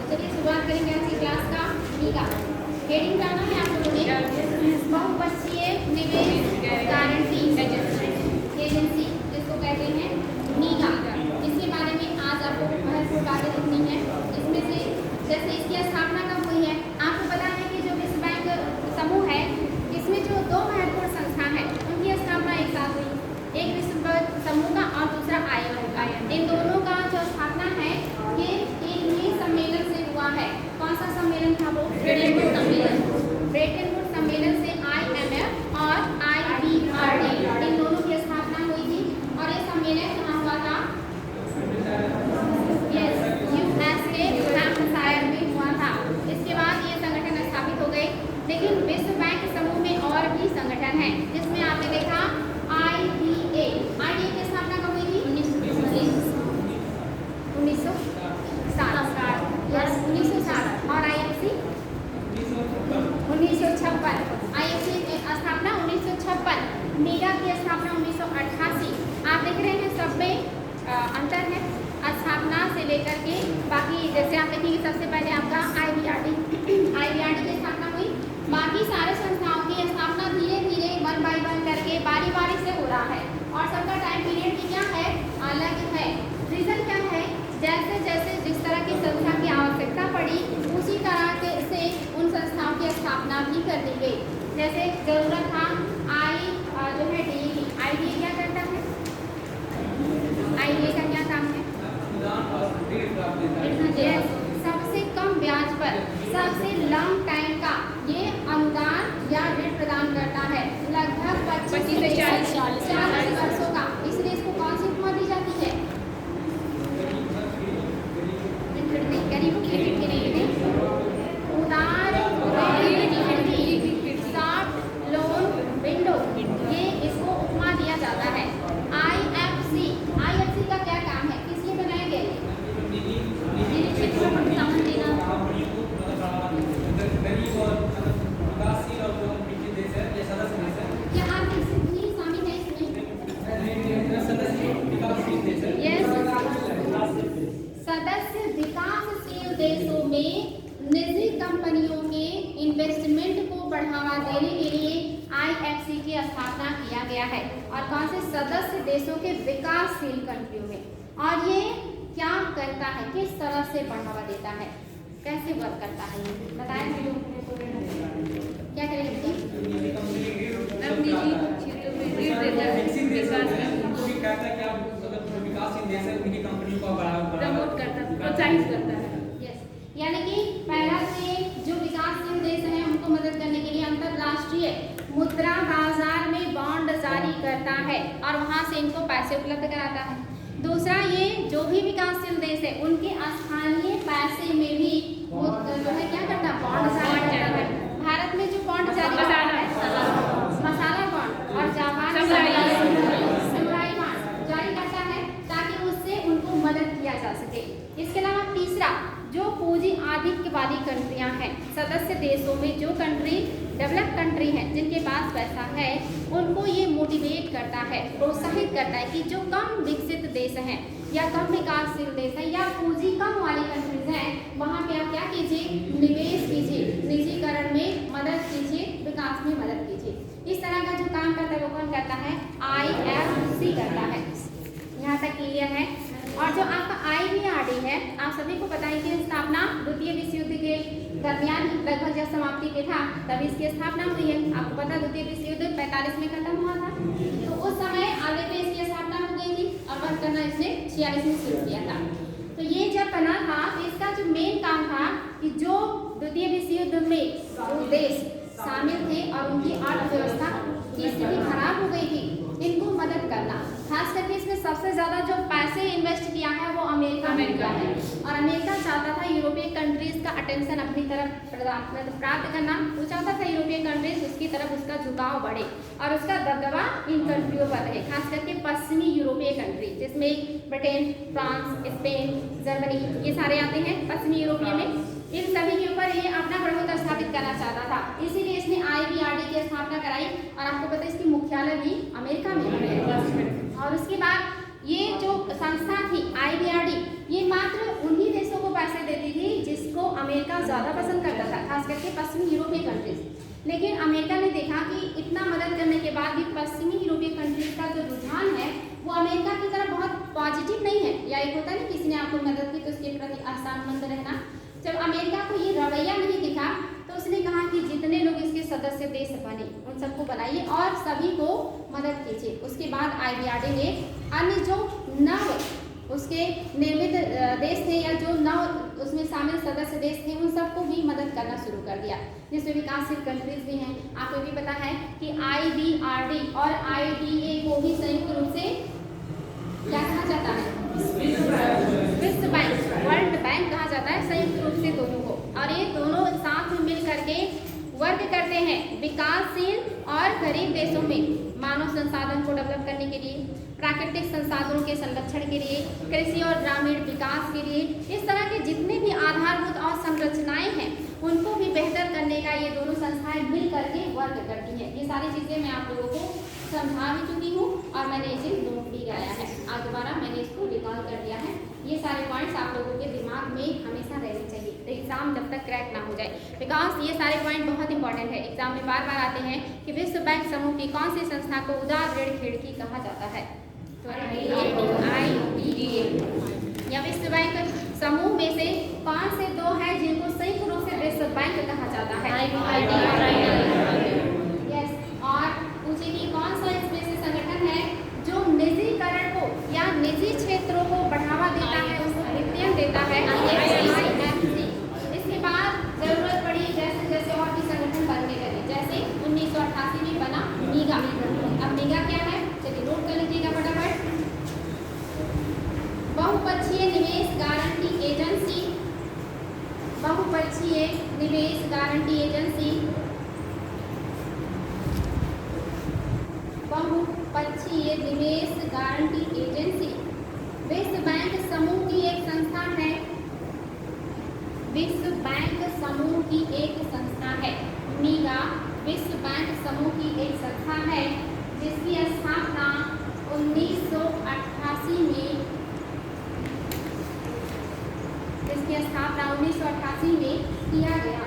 चलिए शुरुआत करेंगे आज की क्लास का नीगा। हेडिंग जाना है आप लोगों ने बहुपक्षीय निवेश गारंटी एजेंसी जिसको कहते हैं नीगा। इसके बारे में आज आपको महत्वपूर्ण बातें लिखनी है। इसमें से जैसे इसकी स्थापना कब हुई है, आपको पता है कि जो विश्व बैंक समूह है इसमें जो दो महत्वपूर्ण संस्था हैं उनकी स्थापना एक साथ हुई, एक विश्व बैंक समूह का और दूसरा IMF का। इन दोनों का जो स्थापना है ये एक ही सम्मेलन से हुआ है। कौन सा सम्मेलन था वो? ब्रेटन वुड्स सम्मेलन। ब्रेटन वुड्स सम्मेलन से IMF और IBRD इन दोनों की स्थापना हुई थी। और ये सम्मेलन कहाँ हुआ था? USA हैम्पशायर में हुआ था। इसके बाद ये संगठन स्थापित हो गए। लेकिन विश्व बैंक समूह में और भी संगठन है जिसमें आपने देखा IDA की स्थापना कब हुई थी? 1960 और IFC 1956। IFC की स्थापना 1956, नीगा की स्थापना 1988। आप देख रहे हैं सब में अंतर है स्थापना से लेकर के बाकी। जैसे आप देखेंगे सबसे पहले आपका IBRD की स्थापना हुई। बाकी सारे संस्थाओं की स्थापना धीरे धीरे 1 by 1 करके बारी बारी से हो रहा है और सबका टाइम पीरियड भी क्या है? अलग है। रीजन क्या है? जैसे जैसे जिस तरह की संस्था की आवश्यकता पड़ी उसी तरह से उन संस्थाओं की स्थापना भी कर दी गई। जैसे जरूरत था IDA क्या करता है? IDA का क्या काम है? सबसे कम ब्याज पर सबसे लॉन्ग टाइम का ये अनुदान या ऋण प्रदान करता है, लगभग 25 से 40 वर्षों का। इसलिए इसको कौन सी उपमा दी जाती है? उदार सॉफ्ट लोन विंडो, ये इसको उपमा दिया जाता है। IFC का क्या काम है? किस लिए बनाया गया है? क्या आप इसमें शामिल हैं सदस्य विकासशील देशों में निजी कंपनियों के इन्वेस्टमेंट को बढ़ावा देने के लिए IFC की स्थापना किया गया है। और कौन से? सदस्य देशों के विकासशील कंट्रियों में। और ये क्या करता है? किस तरह से बढ़ावा देता है? कैसे वर्क करता है? ये बताएं हम लोग क्या करेंगे? प्रमोट करता है, प्रोत्साहित करता है। यानी कि पहला से जो विकासशील देश हैं उनको मदद करने के लिए अंतरराष्ट्रीय मुद्रा बाजार में बॉन्ड जारी करता है और वहां से इनको पैसे उपलब्ध कराता है। दूसरा, ये जो भी विकासशील देश है उनके स्थानीय पैसे में भी जो है क्या करता है? बॉन्ड जारी करता है। भारत में जो बॉन्ड जारी करता है मसाला बॉन्ड और जापान समुराई बॉन्ड जारी करता है ताकि उससे उनको मदद किया जा सके। इसके अलावा तीसरा, जो पूंजी आधिक्य वाली कंट्रियां हैं, सदस्य देशों में जो कंट्री डेवलप कंट्री हैं जिनके पास पैसा है उनको ये मोटिवेट करता है, प्रोत्साहित करता है कि जो कम विकसित देश हैं या कम विकासशील देश हैं या पूंजी कम वाली कंट्रीज हैं वहाँ पे आप क्या कीजिए? निवेश कीजिए, निजीकरण में मदद कीजिए, विकास में मदद कीजिए। इस तरह का जो काम करता है वो कौन करता है? IFC करता है। यहाँ तक क्लियर है। और जो आपका IBRD है, आप सभी को पता है कि स्थापना द्वितीय विश्व युद्ध के दरमियान लगभग जब समाप्ति पे था तब इसकी स्थापना हुई है। आपको पता द्वितीय विश्व युद्ध 45 में खत्म हुआ था, तो उस समय आगे पे इसकी स्थापना हो गई थी और वर्क करना इसने 46 में शुरू किया था। तो ये जब बना था तो इसका जो मेन काम था कि जो द्वितीय विश्व युद्ध में जो देश शामिल थे और उनकी अर्थव्यवस्था की स्थिति खराब हो गई थी इनको मदद करना। खास करके इसमें सबसे ज्यादा जो पैसे इन्वेस्ट किया है वो अमेरिका ने किया है और अमेरिका चाहता था यूरोपीय कंट्रीज का अटेंशन अपनी तरफ प्राप्त करना। वो चाहता था यूरोपीय कंट्रीज उसकी तरफ उसका झुकाव बढ़े और उसका दबदबा इन कंट्रियों पर रहे, खास करके पश्चिमी यूरोपीय कंट्री जिसमें ब्रिटेन, फ्रांस, स्पेन, जर्मनी ये सारे आते हैं पश्चिमी यूरोपीय में। इन सभी के ऊपर ये अपना प्रभुत्व स्थापित करना चाहता था, इसीलिए इसने IBRD की स्थापना कराई। और आपको पता है इसकी मुख्यालय भी अमेरिका में है। और उसके बाद ये जो संस्था थी IBRD ये मात्र उन्हीं देशों को पैसे देती थी जिसको ज़्यादा पसंद करता था, खास करके पश्चिमी यूरोपीय कंट्रीज। लेकिन अमेरिका ने देखा कि इतना मदद करने के बाद भी पश्चिमी यूरोपीय कंट्रीज का जो रुझान है वो अमेरिका की तरफ बहुत पॉजिटिव नहीं है। या एक होता है ना, किसी ने आपको मदद की तो उसके प्रति एहसानमंद रहना। जब अमेरिका को ये रवैया नहीं दिखा तो उसने कहा कि जितने लोग इसके सदस्य देश बने उन सबको बनाइए और सभी को मदद कीजिए। उसके बाद IBRD ने अन्य जो नव उसके निर्मित देश थे या जो नव उसमें शामिल सदस्य देश थे उन सबको भी मदद करना शुरू कर दिया, जिसमें विकासशील कंट्रीज भी हैं। आपको भी पता है कि IBRD और IDA को भी संयुक्त रूप से क्या कहा जाता है? विश्व बैंक, वर्ल्ड बैंक कहा जाता है संयुक्त रूप से दोनों को। और ये दोनों साथ में मिल करके वर्क करते हैं विकासशील और गरीब देशों में मानव संसाधन को डेवलप करने के लिए, प्राकृतिक संसाधनों के संरक्षण के लिए, कृषि और ग्रामीण विकास के लिए। इस तरह के जितने भी आधारभूत और संरचनाएं हैं उनको भी बेहतर करने का ये दोनों संस्थाएं मिल करके वर्क करती हैं। ये सारी चीज़ें मैं आप लोगों को समझा भी चुकी हूँ और मैंने इसे नोट भी कराया है। आज दोबारा मैंने इसको रिकॉल कर दिया है। ये सारे पॉइंट्स आप लोगों के दिमाग में हमेशा रहने चाहिए, तो एग्जाम जब तक क्रैक ना हो जाए, बिकॉज ये सारे पॉइंट बहुत इंपॉर्टेंट है। एग्जाम में बार बार आते हैं कि विश्व बैंक समूह की कौन सी संस्था को उदार ऋण खिड़की कहा जाता है? तो IDA या विश्व बैंक समूह में से कौन से दो हैं जिनको संयुक्त रूप से विश्व बैंक कहा जाता है? यस। और पूछे कि कौन सा इसमें से संगठन है जो निजीकरण को या निजी क्षेत्रों को बढ़ावा देता है, उसको वित्तीय देता है? इसके बाद जरूरत पड़ी जैसे जैसे और भी संगठन बनने लगे, जैसे 1988 में बना मीगा। अब मीगा क्या है? चलिए नोट कर लीजिएगा फटाफट। बहुपक्षीय निवेश गारंटी एजेंसी, बहुपक्षीय निवेश गारंटी एजेंसी, बहुपक्षीय निवेश गारंटी एजेंसी विश्व बैंक समूह की एक संस्था है। विश्व बैंक समूह की एक संस्था है। मीगा विश्व बैंक समूह की एक संस्था है जिसकी स्थापना 1988 में किया गया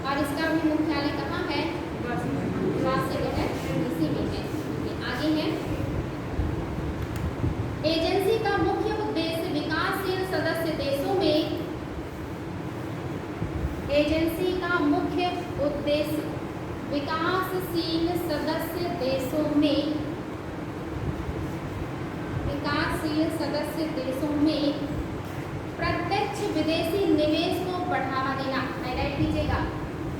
और इसका भी मुख्यालय कहाँ है? वाशिंगटन DC में है। आगे है, एजेंसी का मुख्य उद्देश्य विकासशील सदस्य देशों में, एजेंसी का मुख्य उद्देश्य विकासशील सदस्य देशों में, विकासशील सदस्य देशों में प्रत्यक्ष विदेशी निवेश को बढ़ावा देना। हाईलाइट कीजिएगा,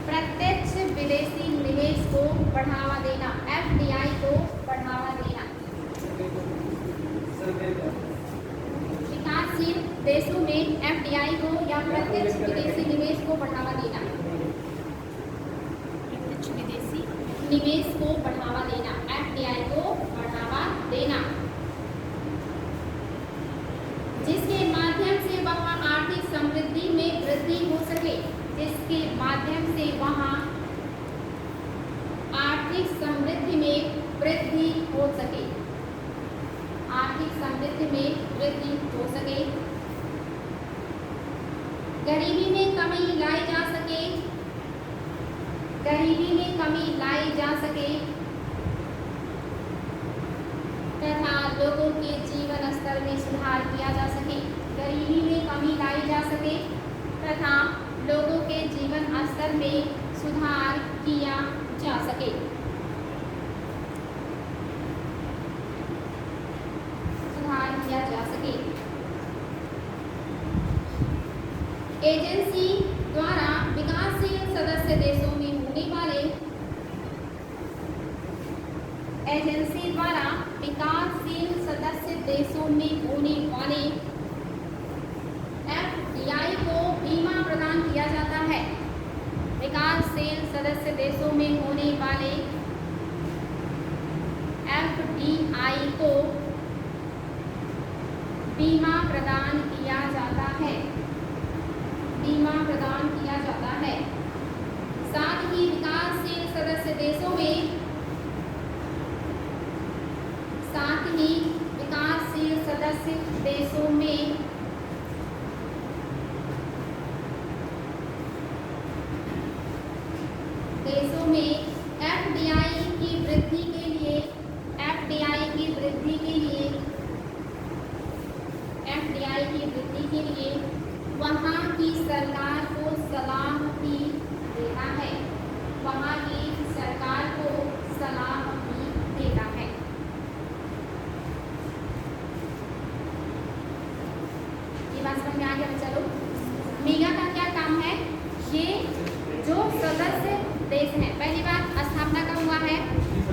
प्रत्यक्ष विदेशी निवेश को बढ़ावा देना, FDI को बढ़ावा देना। विकासशील देशों में FDI को या प्रत्यक्ष विदेशी निवेश को बढ़ावा देना, प्रत्यक्ष विदेशी निवेश को बढ़ावा देना, FDI को बढ़ावा देना, जिसके माध्यम से वहाँ आर्थिक समृद्धि में वृद्धि हो सके, जिसके माध्यम से वहाँ आर्थिक समृद्धि में वृद्धि हो सके, आर्थिक समृद्धि में वृद्धि हो सके, गरीबी में कमी लाई जा सके, गरीबी में कमी लाई जा सके तथा लोगों के जीवन स्तर में सुधार किया जा सके, गरीबी में कमी लाई जा सके तथा लोगों के जीवन स्तर में सुधार किया जा सके। सुधार किया जा सके। एजेंसी द्वारा विकासशील सदस्य देशों में होने वाले, एजेंसी द्वारा विकासशील सदस्य देशों में होने वाले FDI को बीमा प्रदान किया जाता है। विकासशील सदस्य देशों में होने वाले FDI को बीमा प्रदान किया जाता है, बीमा प्रदान किया जाता है। साथ ही विकासशील सदस्य देशों में, साथ ही विकासशील सदस्य देशों में की वृद्धि के लिए वहाँ की सरकार को सलाह भी देता है, वहाँ की सरकार को सलाह भी देता है। ये बात समझ में आ गया चलो। मीगा का क्या काम है? ये जो सदस्य देश हैं, पहली बात स्थापना कब हुआ है?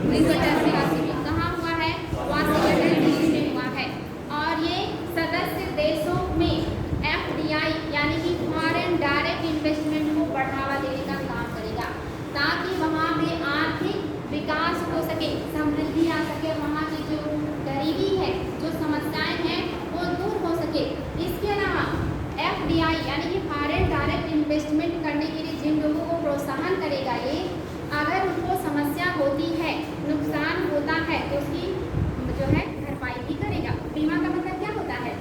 1983 में। कहाँ हुआ है? वाशिंगटन डीसी में हुआ है। और ये सदस्य देशों में FDI यानी कि फॉरेन डायरेक्ट इन्वेस्टमेंट को बढ़ावा देने का काम करेगा, ताकि वहाँ पे आर्थिक विकास हो सके, समृद्धि आ सके, वहाँ की जो गरीबी है, जो समस्याएं हैं वो दूर हो सके। इसके अलावा FDI यानी कि फॉरेन डायरेक्ट इन्वेस्टमेंट करने के लिए जिन लोगों को प्रोत्साहन करेगा ये, अगर उनको समस्या होती है, नुकसान होता है तो उसकी जो है भरपाई भी करेगा। बीमा का मतलब क्या होता है?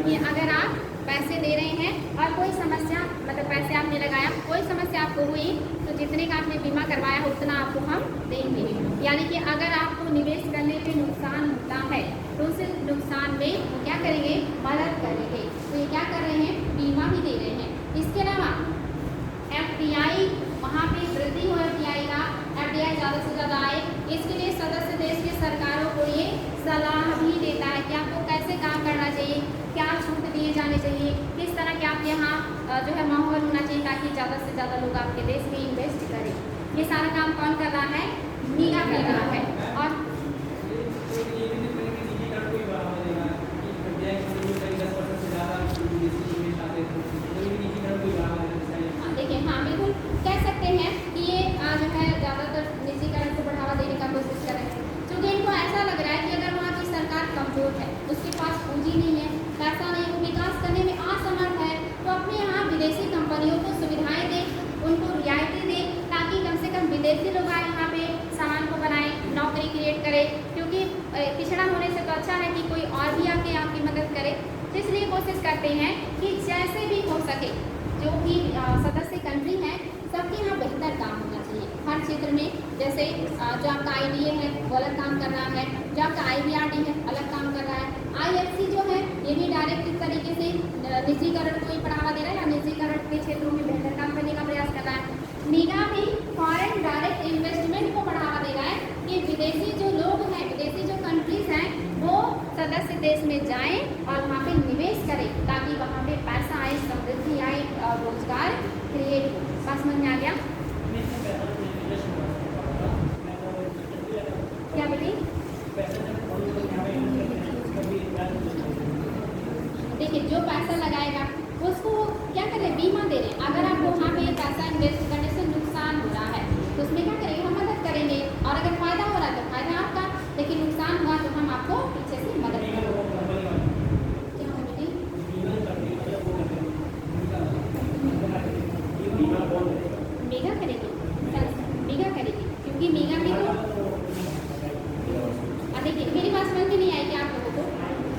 ये अगर आप पैसे दे रहे हैं और कोई समस्या, मतलब पैसे आपने लगाया, कोई समस्या आपको हुई तो जितने का आपने बीमा करवाया है उतना आपको हम देंगे। यानी कि अगर आपको निवेश करने पे नुकसान होता है तो उस नुकसान में वो क्या करेंगे? मदद करेंगे। तो ये क्या कर रहे हैं? बीमा भी दे रहे हैं। इसके अलावा FDI, वहाँ पे वृद्धि हो FDI का, FDI ज़्यादा से ज़्यादा आए, इसके लिए सदस्य देश की सरकारों को ये सलाह भी देता है कि आपको कैसे काम करना चाहिए, क्या छूट दिए जाने चाहिए, किस तरह के आपके यहाँ जो है माहौल होना चाहिए ताकि ज़्यादा से ज़्यादा लोग आपके देश में इन्वेस्ट करें। ये सारा काम कौन कर रहा है? मीगा कर रहा है। और देखिए, हाँ बिल्कुल कह सकते हैं कि ये जो है ज़्यादातर निजीकरण को बढ़ावा देने का कोशिश कर रहे हैं, क्योंकि इनको ऐसा लग रहा है कि अगर वहाँ की सरकार कमज़ोर है, उसके पास पूंजी नहीं है, पैसा नहीं, वो विकास करने में असमर्थ है, तो अपने यहाँ विदेशी कंपनियों को सुविधाएं दे, उनको रियायतें दे, ताकि कम से कम विदेशी लोग आए यहाँ पे सामान को बनाए, नौकरी क्रिएट करे। क्योंकि पिछड़ा होने से तो अच्छा है कि कोई और भी आके आपकी मदद करे। तो इसलिए कोशिश करते हैं कि जैसे भी हो सके, जो भी सदस्य कंट्री हैं, सबके यहाँ बेहतर काम होना चाहिए हर क्षेत्र में। जैसे जो आपका IDA है वो अलग काम कर रहा है, जो आपका IBRD है अलग काम कर रहा है, IFC जो है ये भी डायरेक्ट इस तरीके से निजीकरण को ही बढ़ावा दे रहा है या निजीकरण के क्षेत्रों में बेहतर काम करने का प्रयास कर रहा है। मीगा भी फॉरेन डायरेक्ट इन्वेस्टमेंट को बढ़ावा दे रहा है कि विदेशी जो लोग हैं, विदेशी जो कंट्रीज हैं, वो सदस्य देश में जाएं और वहाँ पे निवेश करें, ताकि वहाँ पे पैसा आए, समृद्धि आए और रोजगार क्रिएट हो। बात समझ में आ गया? क्या बेटी? देखिए, जो पैसा लगाएगा उसको क्या करें? बीमा दे रहे हैं। अगर आपको वहाँ पे पैसा इन्वेस्ट करने से नुकसान हो रहा है तो उसमें क्या करेंगे? हम मदद करेंगे। और अगर फायदा हो रहा है तो फायदा आपका, लेकिन नुकसान हुआ तो हम आपको पीछे से मदद करेंगे। क्या हो बेटी? मीगा करेगी, मीगा करेगी, क्योंकि मीगा भी तो देखिए, मेरी बात समझ में नहीं आएगी आप लोगों को।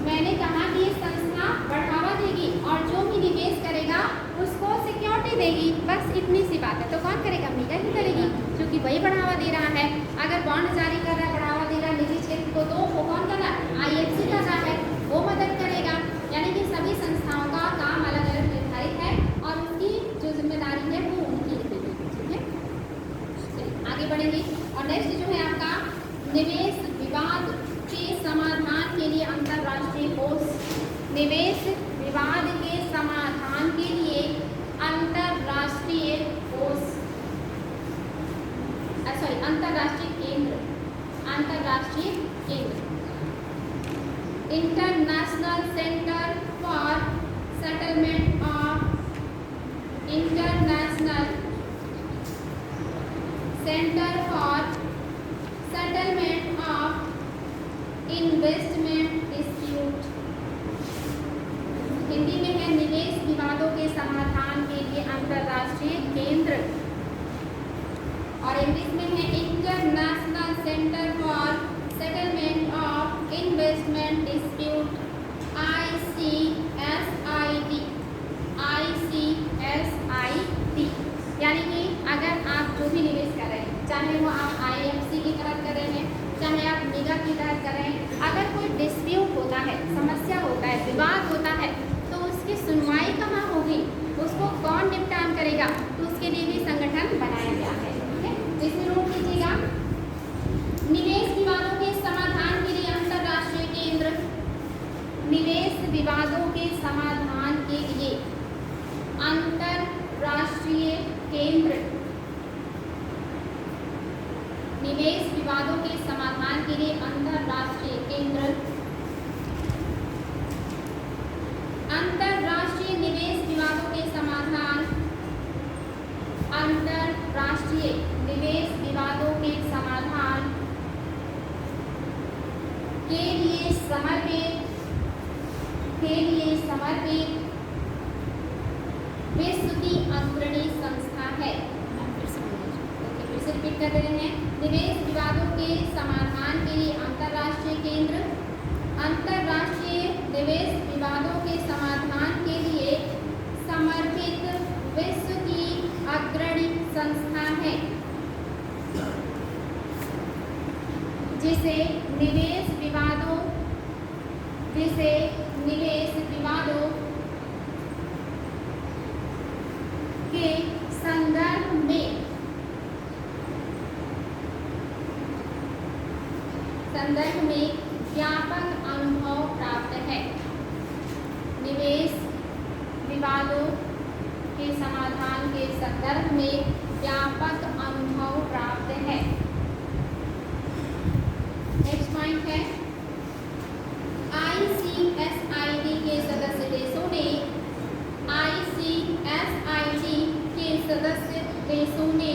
मैंने कहा कि ये संस्था बढ़ावा देगी और जो भी निवेश करेगा उसको सिक्योरिटी देगी, बस इतनी सी बात है। तो कौन करेगा? मीगा ही करेगी, क्योंकि वही बढ़ावा दे रहा है। अगर बॉन्ड जारी कर रहा है, बढ़ावा दे रहा है निजी क्षेत्र को, तो वो कौन कर रहा है? IFC कर रहा है, वो मदद करेगा। यानी कि सभी संस्थाओं का काम अलग अलग निर्धारित है और उनकी जो जिम्मेदारी है वो उनकी रहेगी। ठीक है, आगे बढ़ेंगे। और नेक्स्ट जो है आपका निवेश विवाद के समाधान के लिए अंतर्राष्ट्रीय कोष। निवेश विवाद के समाधान के लिए अंतर्राष्ट्रीय कोष, सॉरी अंतर्राष्ट्रीय केंद्र, अंतर्राष्ट्रीय केंद्र, international centre for settlement of, international centre for settlement of investment dispute. Hindi में है निवेश विवादों के समाधान के लिए अंतर्राष्ट्रीय केंद्र, और इंग्लिश में है international centre for settlement of investment dispute, ICSID, ICSID। यानी कि अगर आप जो भी निवेश कर रहे हैं, चाहे वो आप IFC की तरफ कर रहे हैं, चाहे आप मीगा की तरफ कर रहे हैं, अगर कोई डिस्प्यूट उसके लिए भी संगठन बनाया गया है। ठीक है, तो इसमें नोट कीजिएगा, निवेश विवादों के समाधान के लिए अंतरराष्ट्रीय केंद्र, निवेश विवादों के समाधान के लिए अंतरराष्ट्रीय केंद्र, निवेश विवादों के समाधान के लिए अंतरराष्ट्रीय केंद्र, अंतरराष्ट्रीय निवेश विवादों के समाधान, अंतरराष्ट्रीय निवेश विवादों के समाधान के लिए समर्पित विश्व की अग्रणी संस्था है। फिर से रिपीट कर रहे हैं, निवेश विवादों के समाधान के लिए अंतरराष्ट्रीय केंद्र, अंतरराष्ट्रीय निवेश विवादों के समाधान के लिए समर्पित विश्व की अग्रणी संस्था है, जिसे निवेश विवादों के संदर्भ में व्यापक अनुभव प्राप्त है। निवेश विवादों के समाधान के संदर्भ में व्यापक अनुभव प्राप्त है। नेक्स्ट पॉइंट है, ICSID के सदस्य देशों ने, ICSID के सदस्य देशों ने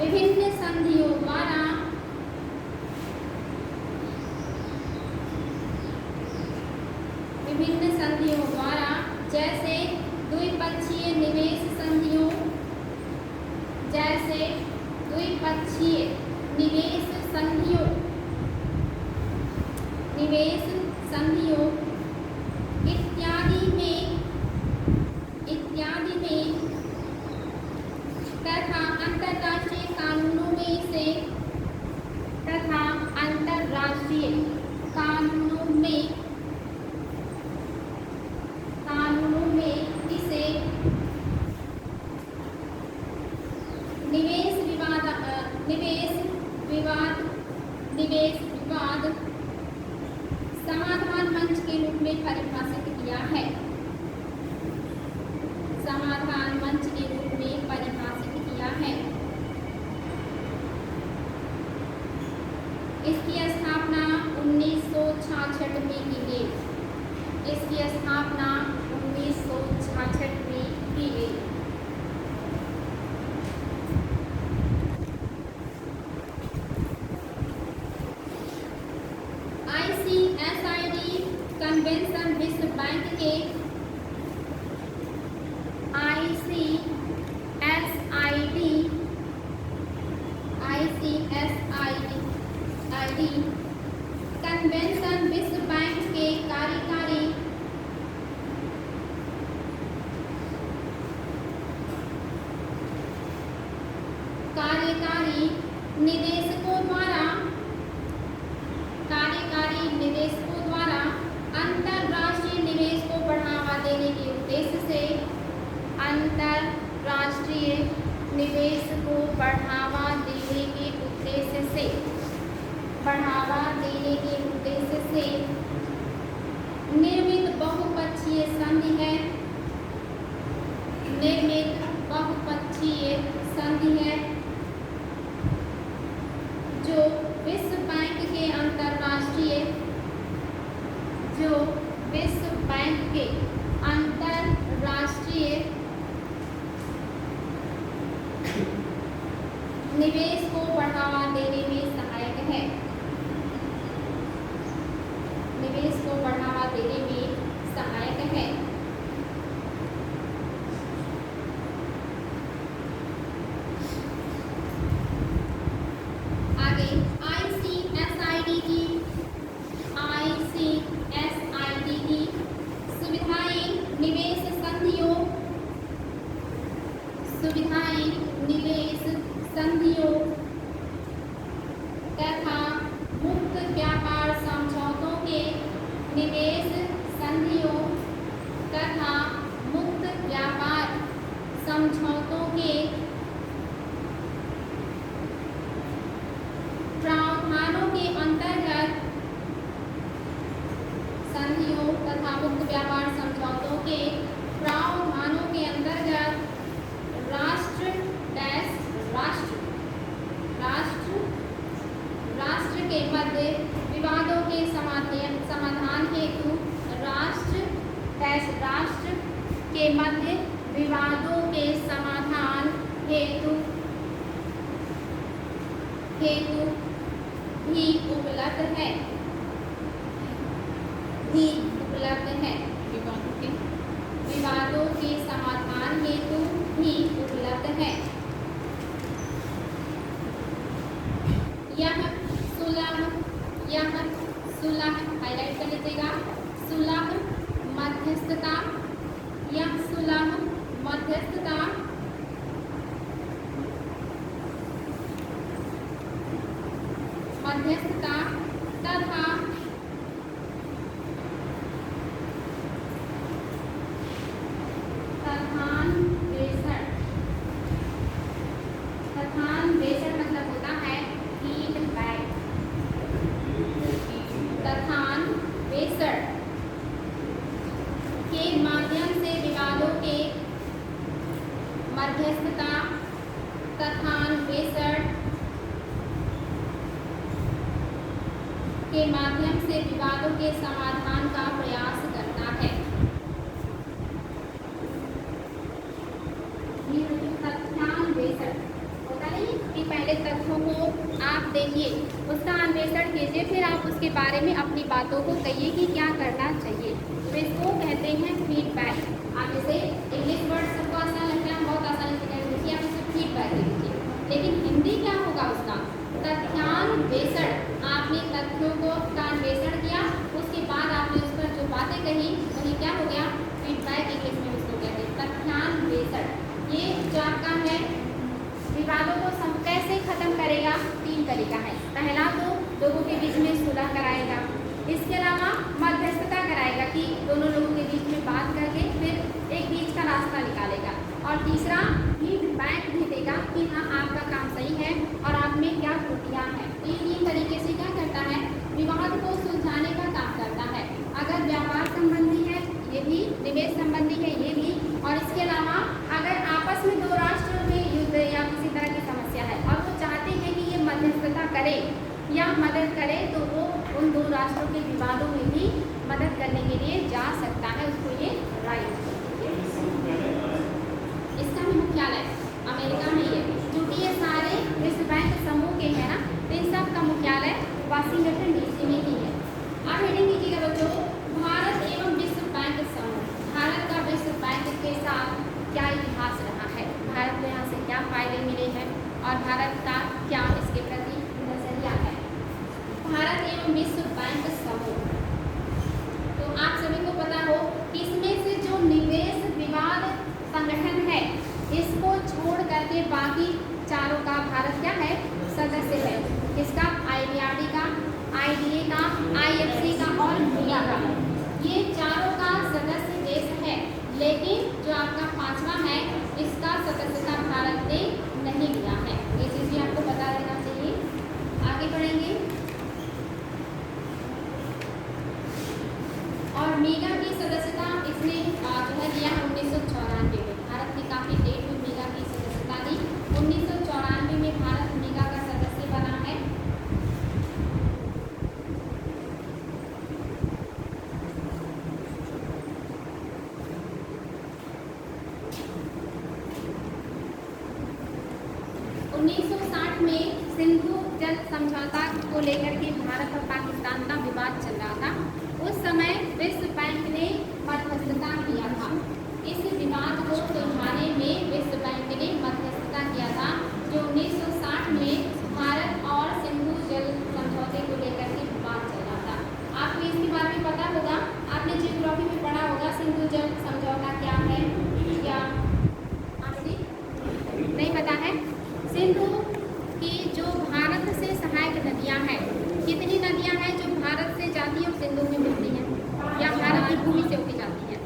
विभिन्न संधियों द्वारा जैसे द्विपक्षीय निवेश संधियों, इत्यादि में तथा अंतरराष्ट्रीय कानूनों में इसे निवेश विवाद समाधान मंच के रूप में परिभाषित किया है। इसकी स्थापना 1966 में की गई। ICSID कन्वेंशन विश्व बैंक के कन्वेंशन विश्व बैंक के कार्यकारी निदेशकों द्वारा अंतरराष्ट्रीय निवेश को बढ़ावा देने के उद्देश्य से निर्मित बहुपक्षीय संधि है जो विश्व बैंक के अंतरराष्ट्रीय निवेश को बढ़ावा देने में सहायक है। आगे ICSID की सुविधाएं निवेश संधियों तथा मुक्त व्यापार समझौतों के निवेश संधियों व्यापार समझौतों के प्रावधानों के अंतर्गत राष्ट्र के मध्य विवादों के समाधान हेतु राष्ट्र के मध्य विवादों के समाधान हेतु भी उपलब्ध है विवादों के समाधान हेतु भी उपलब्ध है। यह सुलह हाईलाइट कर लीजिएगा, सुलह मध्यस्थता तथान बेसर मतलब होता है फीडबैक। तथान बेसर के माध्यम से विवादों के मध्यस्थता तथान बेसर के माध्यम से विवादों के समाधान का प्रयास करता है। तथ्यान बेसर होता नहीं कि पहले तथ्यों को आप देखिए, उसका अन्वेषण कीजिए, फिर आप उसके बारे में अपनी बातों को कहिए कि क्या करना चाहिए। तो इसको कहते हैं फीडबैक। आप इसे इंग्लिश वर्ड सबको आसान लगता है, बहुत आसानी से कह दीजिए, आप इसे फीडबैक दे दीजिए, लेकिन हिंदी क्या होगा उसका? तथ्यान्वेषण। आपने तथ्यों को का अन्वेषण किया, उसके बाद आपने उस पर जो बातें कही वही क्या हो गया? फीडबैक इंग्लिश में उसको कहते हैं तथ्यान्वेषण। ये जो आपका है विवादों को कैसे खत्म करेगा? 3 तरीका है। पहला तो लोगों के बीच में सुलह कराएगा, इसके अलावा मध्यस्थता कराएगा कि दोनों लोगों के बीच में बात करके फिर एक बीच का रास्ता निकालेगा, और तीसरा फीडबैक भी देगा कि हाँ आपका काम सही है और आप में क्या त्रुटियाँ हैं। ये 3 तरीके से क्या करता है? विवाद को सुलझाने का काम करता है। अगर व्यापार संबंधी है ये भी, निवेश संबंधी है ये भी, और इसके अलावा अगर आपस में 2 राष्ट्रों में युद्ध या किसी तरह की समस्या है और वो चाहते हैं कि ये मध्यस्थता करे या मदद करे, तो वो उन 2 राष्ट्रों के विवादों में भी मदद करने के लिए जा सकता है, उसको ये राइट। इसका भी मुख्यालय अमेरिका में ही है, क्योंकि ये सारे विश्व बैंक समूह के हैं ना, तो इन सब का मुख्यालय वाशिंगटन डीसी में ही है। आप हेडिंग कीजिएगा बच्चों, भारत एवं विश्व बैंक समूह। भारत का विश्व बैंक के साथ क्या इतिहास रहा है, भारत को यहाँ से क्या फायदे मिले हैं और भारत का क्या इसके प्रति नजरिया है। भारत एवं विश्व बैंक समूह, तो आप सभी को पता हो कि इसमें से जो निवेश विवाद संगठन है, इसको छोड़ करके बाकी चारों का भारत क्या है? सदस्य है। किसका? IBRD का, IDA का, IFC का और MIGA का। ये चारों का सदस्य देश है, लेकिन जो आपका 5वां है इसका सदस्यता भारत ने नहीं लिया है। ये चीज़ भी आपको बता देना चाहिए। आगे बढ़ेंगे, और MIGA की सदस्यता इसने जो है लिया है 1994 में। भारत ने काफ़ी लेट में MIGA की सदस्यता ली। 1994 में भारत MIGA का सदस्य बना है। में सिंधु जल समझौता को लेकर के भारत और पाकिस्तान का विवाद चल रहा था। उस समय विश्व बैंक ने मध्यस्थता किया था। इस विवाद को सुलझाने में विश्व बैंक ने मध्यस्थता किया था, जो 1960 में भारत और सिंधु जल समझौते को लेकर के विवाद चल रहा था। आपको इसके बारे में पता होगा, आपने जियोग्राफी में पढ़ा होगा सिंधु जल समझौता क्या है, क्या आपने नहीं पता है? सिंधु की जो भारत से सहायक नदियां हैं, कितनी नदियां हैं जो भारत से जाती है और सिंधु में मिलती हैं या भारत की भूमि से होती जाती है?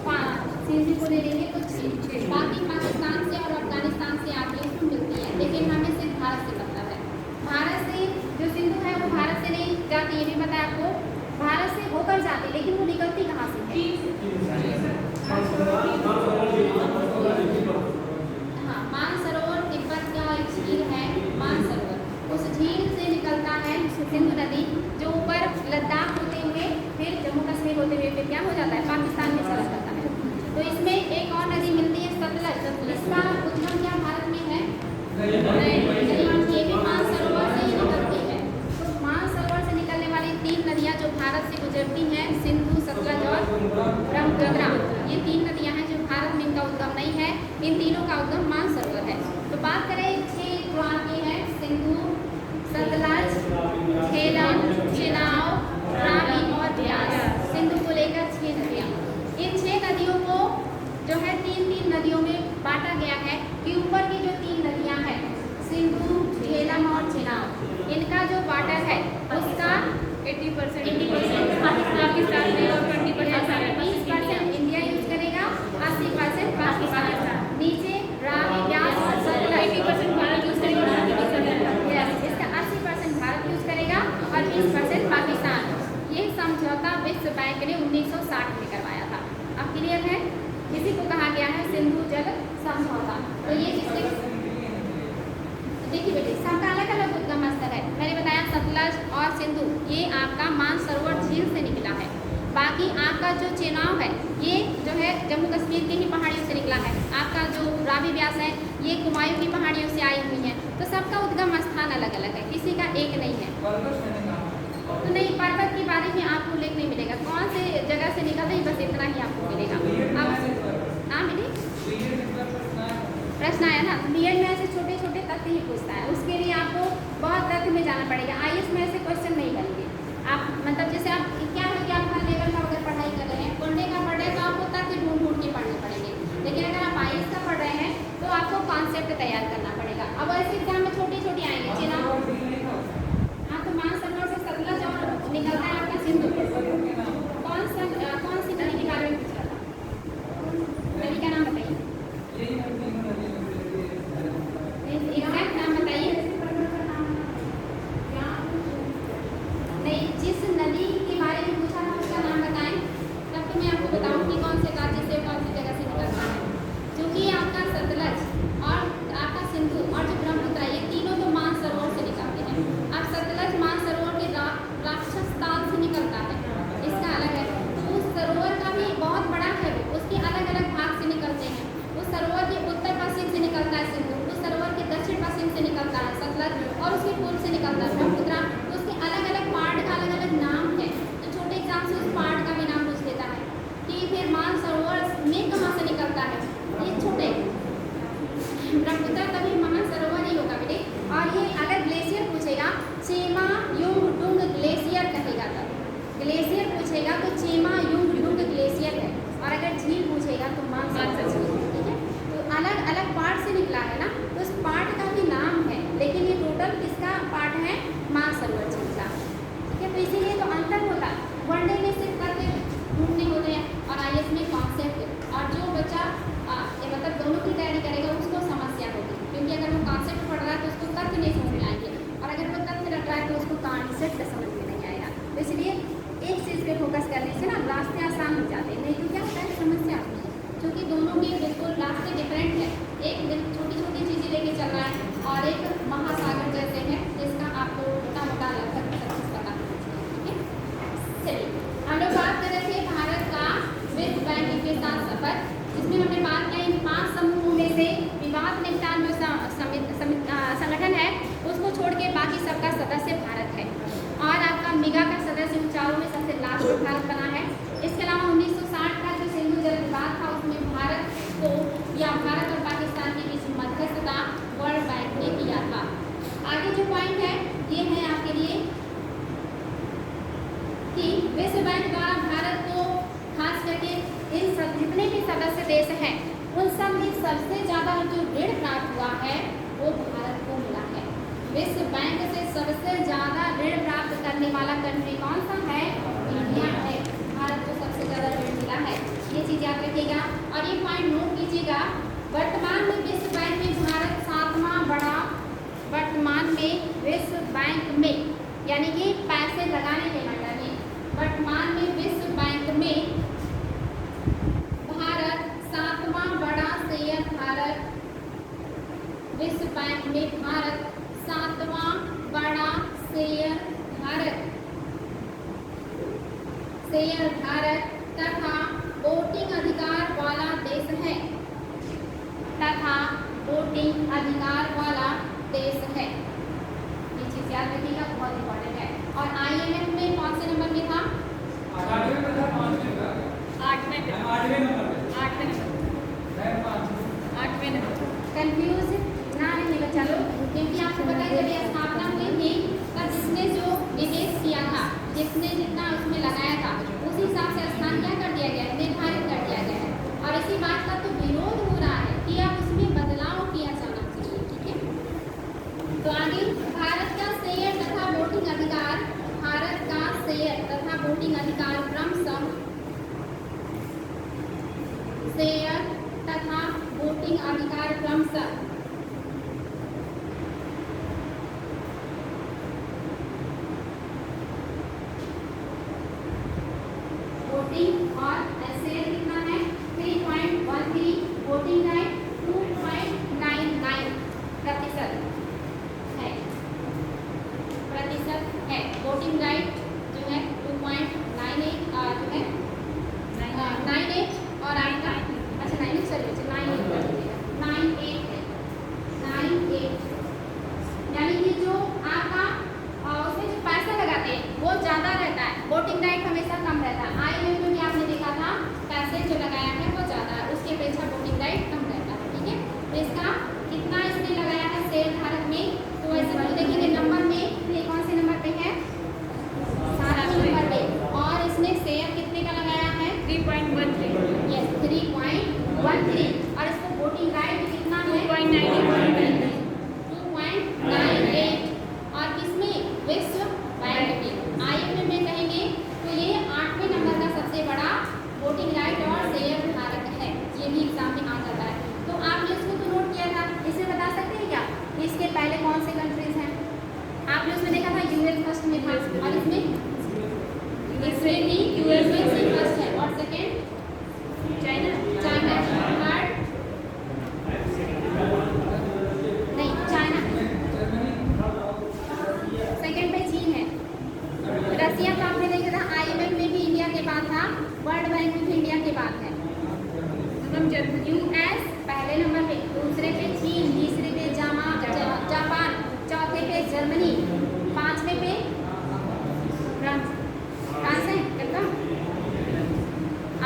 5। सिंधु को ले लेंगे तो 6, बाकी पाकिस्तान से और अफगानिस्तान से आती है, उसको मिलती है, लेकिन हमें सिर्फ भारत से मतलब है। भारत से जो सिंधु है वो भारत से नहीं जाती, ये भी पता है आपको, भारत से होकर जाती, लेकिन वो निकलती कहाँ से है? सिंधु नदी जो ऊपर लद्दाख होते हुए फिर जम्मू कश्मीर होते हुए फिर क्या हो जाता है, पाकिस्तान में चला जाता है। तो इसमें एक और नदी मिलती है सतलज। इसका उद्गम क्या भारत में है? ये भी मानसरोवर से ही निकलती है। तो मानसरोवर से निकलने वाली 3 नदियाँ जो भारत से गुजरती हैं, सिंधु, सतलज और ब्रह्मपुत्र, ये 3 नदियाँ हैं जो भारत में इनका उद्गम नहीं है। इन तीनों का उद्गम मानसरोवर है। तो बात करें 6 जो आती है, सिंधु, सतलज, झेलम, चेनाब, रावी और ब्यास। सिंधु को लेकर 6 नदियाँ। इन 6 नदियों को जो है 3-3 नदियों में बांटा गया है कि ऊपर की जो 3 नदियाँ हैं, सिंधु, झेलम और चेनाब, इनका जो वाटर है उसका 80% पाकिस्तान में और 20% इंडिया यूज करेगा, 80% पाकिस्तान। नीचे रावी, ब्यास और सतलज 80% भारत यूज करेगा, इसका 80% भारत यूज करेगा और 20% पाकिस्तान। ये समझौता विश्व बैंक ने 1960 में करवाया था। अब क्लियर है? इसी को कहा गया है सिंधु जल समझौता। तो ये किसके, देखिए बेटे, सबका अलग अलग उद्गम स्थल है। मैंने बताया सतलज और सिंधु ये आपका मानसरोवर झील से निकला है। बाकी आपका जो चेनाब है ये जो है जम्मू कश्मीर की ही पहाड़ियों से निकला है। आपका जो रावी, ब्यास है ये कुमायूं की पहाड़ियों से आई हुई हैं। तो सबका उद्गम स्थान अलग अलग है, किसी का एक नहीं है। तो नहीं, पर्वत के बारे में आपको उल्लेख नहीं मिलेगा, कौन से जगह से निकल रही, बस इतना ही आपको मिलेगा। अब हाँ बेटे, प्रश्न आया ना, बीएड में ऐसे छोटे छोटे तथ्य ही पूछता है, उसके लिए आपको बहुत तथ्य में जाना पड़ेगा। आईएएस में ऐसे क्वेश्चन नहीं बनेंगे। आप मतलब जैसे आप क्या है कि आप हर लेवल का अगर पढ़ाई कर रहे हैं, पढ़ने का पढ़ रहे हैं तो आपको तथ्य ढूंढ ढूंढ के पढ़ने पड़ेंगे। लेकिन अगर आप आईएएस का पढ़ रहे हैं तो आपको कॉन्सेप्ट तैयार करना पड़ेगा। अब ऐसे एग्जाम में छोटी छोटी आएंगे, चेनाब, हाँ तो मानसरोवर से सतलज और निकलता है आपका सिंधु। कौन सी नदी के बारे में पूछ रहा था? नदी का नाम बताइए, एग्जैक्ट नाम बताइए। नहीं, जिस नदी के बारे में पूछा था उसका नाम बताएं, तब तो मैं आपको बताऊं कि कौन से राज्य से कौन सी जगह से निकलता है। क्योंकि आपका सतलज और आपका सिंधु और जो ब्रह्मपुत्र, ये तीनों तो मानसरोवर से निकलते हैं। अब सतलज मानसरोवर के राक्षस ताल से निकलता है, इसका अलग है। तो उस सरोवर का भी बहुत बड़ा है, वो उसके अलग अलग भाग से निकलते हैं। उस सरोवर के उत्तर पश्चिम से निकलता है सिंधु, उस सरोवर के दक्षिण पश्चिम से निकलता है सतलज और उसके पूर्व से निकलता है ब्रह्मपुत्र। उसके अलग अलग पार्ट का अलग अलग नाम है। तो छोटे एग्जाम से उस पार्ट का भी नाम पूछ लेता है कि फिर मानसरोवर में कहाँ से निकलता है, ये छोटे ब्रह्मपुत्र तभी मानसरोवर ही होगा बेटे। और ये अगर ग्लेशियर पूछेगा, चेमा युंग डुंग ग्लेशियर कहेगा, तब ग्लेशियर पूछेगा तो चेमा युंग डुंग ग्लेशियर है। और अगर झील पूछेगा तो मानसरोवर, ठीक है। तो अलग अलग पार्ट से निकला है ना, तो उस पार्ट का भी नाम है, लेकिन ये टोटल किसका पार्ट है, मानसरोवर झील का, ठीक है। तो इसीलिए तो अंतर होता है, वनडे में सिर्फ करके ढूंढने होते हैं और आईएएस में कॉन्सेप्ट। और जो बच्चा मतलब दोनों की तैयारी करेगा उसको समस्या होगी, क्योंकि अगर वो कॉन्सेप्ट पढ़ रहा है तो उसको तथ्य नहीं समझ में आएंगे, और अगर वो तथ्य रख रहा है तो उसको कॉन्सेप्ट समझ में नहीं आएगा। तो इसलिए एक चीज़ पे फोकस करने से ना रास्ते आसान हो जाते हैं, नहीं तो क्या होता है, समस्या आती है। क्योंकि दोनों के बिल्कुल रास्ते डिफरेंट है, एक छोटी छोटी चीज़ें लेके चल रहा है और एक महासागर जैसे है जिसका आपको मोटा मोटा लगभग सब कुछ पता होना चाहिए, ठीक है। चलिए, हम लोग बात कर रहे थे भारत का विश्व बैंक के साथ सफर, जिसमें हमने बात किया इन 5 समूहों में से विवाद निपटान जो संगठन है उसको छोड़ के बाकी सबका सदस्य भारत है। और आपका मिगा का सदस्य इन चारों में सबसे लास्ट भारत बना है। इसके अलावा 1960 का जो सिंधु जल विवाद था उसमें भारत को या भारत और पाकिस्तान के बीच मध्यस्थता वर्ल्ड बैंक ने किया था। आगे जो पॉइंट है ये है आपके लिए कि विश्व बैंक द्वारा भारत को खास करके इन सब जितने भी सदस्य देश हैं उन सब में सबसे ज़्यादा जो ऋण प्राप्त हुआ है वो भारत को मिला है। विश्व बैंक से सबसे ज़्यादा ऋण प्राप्त करने वाला कंट्री कौन सा है, इंडिया है। भारत को सबसे ज़्यादा ऋण मिला है, ये चीज़ याद रखिएगा। और ये पॉइंट नोट कीजिएगा, वर्तमान में विश्व बैंक में भारत 7वां बड़ा, वर्तमान में विश्व बैंक में, यानी कि पैसे लगाने के मैटर में, वर्तमान में विश्व बैंक में भारत 7वां बड़ा शेयर धारक, विश्व बैंक में भारत 7वां बड़ा शेयर भारत शेयर धारक तथा वोटिंग अधिकार वाला देश है, तथा वोटिंग अधिकार वाला देश है। ये चीज याद रखिएगा, बहुत इंपॉर्टेंट है। और IMF में कौन से नंबर में था? 8वें में था, 5वें का 8वें नंबर 8वें नंबर पे 8वें नंबर 8वें नंबर। कंफ्यूज ना रहे बच्चा लोग, क्योंकि आपको पता है जब ये स्थापना हुई थी तब जिसने जो निवेश किया था, जिसने जितना उसमें लगाया था, उसी हिसाब से स्थान क्या कर दिया गया है, निर्धारित कर दिया गया है। और इसी बात का तो विरोध हो रहा है कि अब उसमें बदलाव किया जाना चाहिए। ठीक है, तो आगे भारत का शेयर तथा वोटिंग अधिकार, भारत का शेयर तथा वोटिंग अधिकार क्रमशः शेयर तथा वोटिंग अधिकार क्रमशः वोटिंग और शेयर कितना है 3.13, वोटिंग राइट 2.99 प्रतिशत है, वोटिंग राइट जो है 2.98 जो है 98 और आएगा, अच्छा 98 सॉरी 98 कर दीजिएगा, 98 है 98, यानी कि जो आपका उसमें जो पैसा लगाते हैं वो ज़्यादा रहता है, वोटिंग राइट हमेशा कम रहता है। IMF में भी आपने देखा था पैसे जो लगाया है वो ज़्यादा है, उसकी अपेक्षा वोटिंग राइट कम रहता है। ठीक है, तो इसका कितना इसने लगाया है शेयर धारक में, तो वैसे तो देखेंगे नंबर में ये कौन से नंबर पे है, 7वें नंबर पे, और इसने शेयर कितने का लगाया है 3.13, यस 3.13, और इसको वोटिंग राइट कितना है 2.98, और किसमें विश्व बैंक में IMF में कहेंगे तो ये 8वें नंबर का सबसे बड़ा वोटिंग राइट और शेयर धारक है। ये भी एग्जाम में आ जाता है, तो आपने इसको तो नोट किया था, इसे बता सकते हैं क्या इसके पहले कौन से कंट्रीज हैं? आपने उसमें देखा था यूएस फर्स्ट में था, और इसमें भी यूएस में फर्स्ट है, और सेकेंड चाइना, थर्ड नहीं चाइना, सेकेंड पे चीन है, रसिया का आपने देखा था IMF में भी इंडिया के बाद था, वर्ल्ड बैंक में भी इंडिया के बाद है। US पहले नंबर पे, दूसरे पे चीन, तीसरे पे जापान, चौथे पे जर्मनी, 5वें पे फ्रांस है कंफर्म,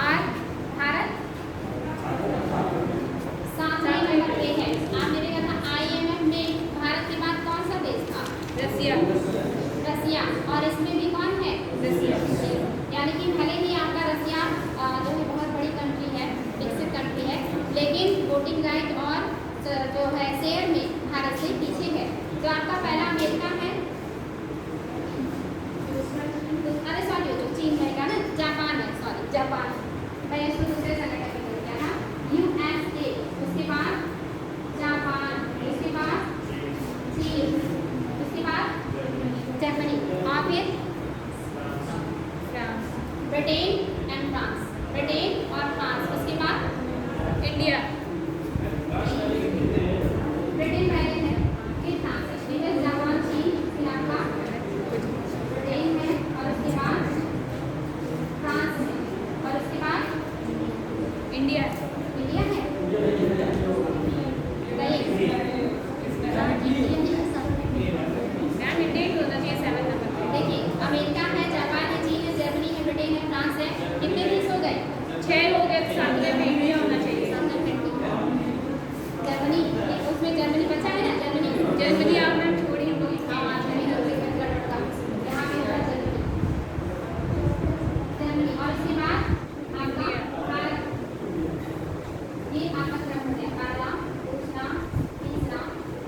और भारत 7वें नंबर पे है। आपने देखा था IMF में भारत के बाद कौन सा देश था? रसिया, और इसमें भी कौन है रसिया, यानी कि भले ही आपका रसिया जो है बहुत बड़ी कंट्री है, विकसित कंट्री है, लेकिन वोटिंग राइट और जो है शेयर में भारत से पीछे है। तो आपका पहला अमेरिका है, अरे सॉरी जो चीन रहेगा ना, जापान है, सॉरी जापान, मैं इसको दूसरे संगठन में बोल दिया ना, USA, उसके बाद जापान, उसके बाद चीन, उसके बाद जर्मनी, और फिर France, Britain and France, Britain और फ्रांस, उसके बाद इंडिया, ब्रिटेन पहले है, फिर फ्रांस, फिर जापान, चीन, फिर आपका ब्रिटेन है, और उसके बाद फ्रांस है, और उसके बाद इंडिया है, देखिए अमेरिका है, जापान है, चीन है, जर्मनी है, ब्रिटेन है, फ्रांस है, कितने देश हो गए 6 हो गए, 7वें में इंडिया होना चाहिए, जर्मनी, उसमें जर्मनी बचा है ना, जर्मनी आपने छोड़ी होगी, यहाँ पे होगा जर्मनी, और उसके बाद आपका भारत, ये आपका क्रम हो गया, पहला, दूसरा, तीसरा,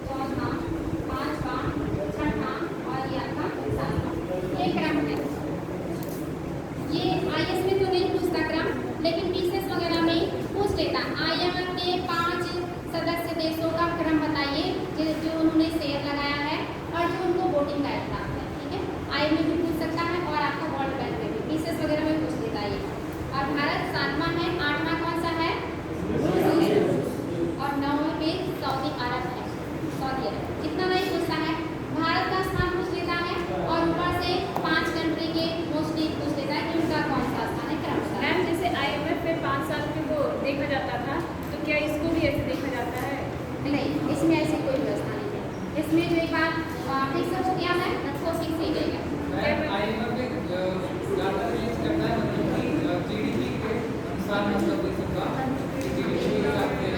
चौथा, 5वां, 6वां, और ये आपका 7वां, ये क्रम है। ये IS में तो नहीं पूछता क्रम, लेकिन BCS वगैरह में पूछ लेता। IMF के 5 सदस्य देशों का क्रम बताइए जो उन्होंने शेयर लगाया है और जो उनको वोटिंग राइट प्राप्त है। ठीक है, IMF भी पूछ सकता है, और आपका वर्ल्ड बैंक में भी, BCS वगैरह में पूछ लेता है। और भारत 7वां है, 8वां कौन सा है और 9वें पे सऊदी अरब है, सऊदी अरब, इतना नहीं पूछता है, भारत का स्थान पूछ लेता है, और ऊपर से इसमें जो एक बार फिक्स हो गया है वो फिक्स ही रहेगा। IMF ने डाटा रिलीज करना है, मतलब कि जीडीपी के अनुसार, मतलब इस बार जीडीपी के हिसाब से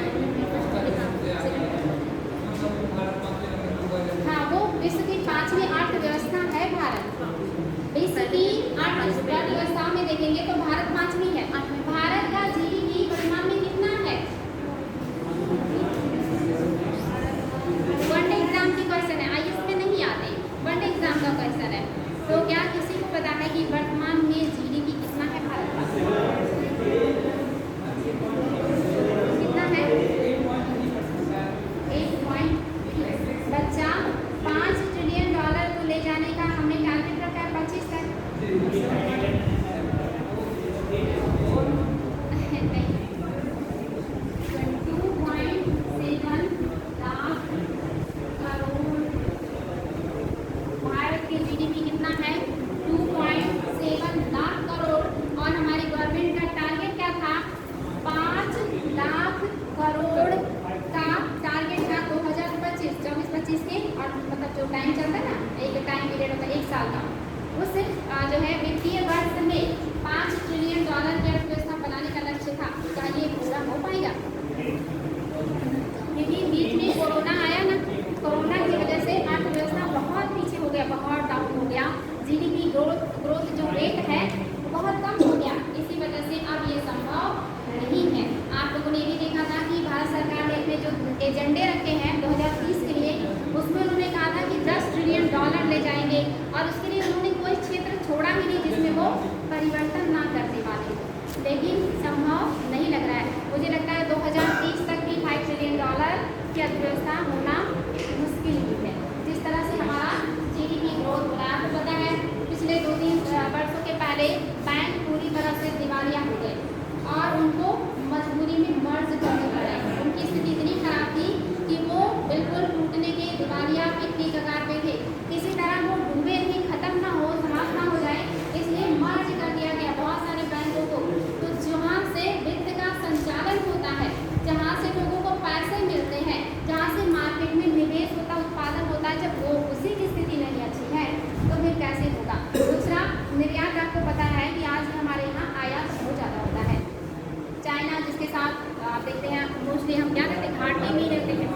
मतलब भारत 5वें नंबर पर होगा। हाँ, वो विश्व की 5वीं अर्थव्यवस्था है भारत। विश्व की अर्थव्यवस्था में देखेंगे तो भारत 5वीं है। भारत का जीडीपी वर्तमान में कितना है? वनडे एग्जाम की क्वेश्चन है, आईएएस में नहीं आते, वनडे एग्जाम का क्वेश्चन है। तो क्या किसी को पता है कि वर्तमान में जीडीपी कितना है भारत का? कितना है? 8 बच्चा 5 ट्रिलियन डॉलर को ले जाने का हमने टारगेट रखा है 25 तक। नहीं, 22.7 लाख करोड़। भारत की जीडीपी कितना है? 2.7 लाख करोड़। और हमारी गवर्नमेंट का टारगेट क्या था? 5 लाख करोड़ का टारगेट था 2025 24-25 के। और मतलब जो टाइम चलता है ना, एक टाइम पीरियड होता है 1 साल का, उस जो है वित्तीय वर्ष में 5 ट्रिलियन डॉलर की अर्थव्यवस्था बनाने का लक्ष्य था। क्या ये पूरा हो पाएगा? क्योंकि बीच में कोरोना आया ना, कोरोना की वजह से अर्थव्यवस्था बहुत पीछे हो गया, बहुत डाउन हो गया। जीडीपी ग्रोथ जो रेट है बहुत कम हो गया। इसी वजह से अब ये संभव नहीं है। आप लोगों ने ये भी देखा था कि भारत सरकार ने अपने जो एजेंडे रखे हैं 2030 के लिए, उसमें उन्होंने कहा था कि 10 ट्रिलियन डॉलर ले जाएंगे। और उसके लिए उन्होंने कोई क्षेत्र छोड़ा ही नहीं जिसमें वो परिवर्तन ना करने वाले। लेकिन संभव नहीं लग रहा है। मुझे लगता है 2030 तक भी 5 ट्रिलियन डॉलर की अर्थव्यवस्था होना मुश्किल ही है। जिस तरह से हमारा जीडीपी ग्रोथ हो रहा है, आपको पता है पिछले 2-3 वर्षों के पहले बैंक पूरी तरह से दिवालिया हो गए और उनको मजबूरी में मर्ज करने पड़े। उनकी स्थिति इतनी खराब थी कि वो बिल्कुल टूटने के दिवालिया की कगार पे थे। किसी तरह वो डूबे नहीं, खत्म ना हो, समाप्त ना हो जाए, इसलिए मर्ज कर दिया गया बहुत सारे बैंकों को। तो जहाँ से वित्त का संचालन होता है, जहाँ से लोगों को पैसे मिलते हैं, जहाँ से मार्केट में निवेश होता, उत्पादन होता है, जब वो उसी की स्थिति नहीं अच्छी है तो फिर कैसे होगा? दूसरा, निर्यात आपको पता है कि आज हमारे यहाँ आयात बहुत ज़्यादा होता है। चाइना जिसके साथ आप देखते हैं मोस्टली हम क्या रहते हैं, घाटे में रहते हैं।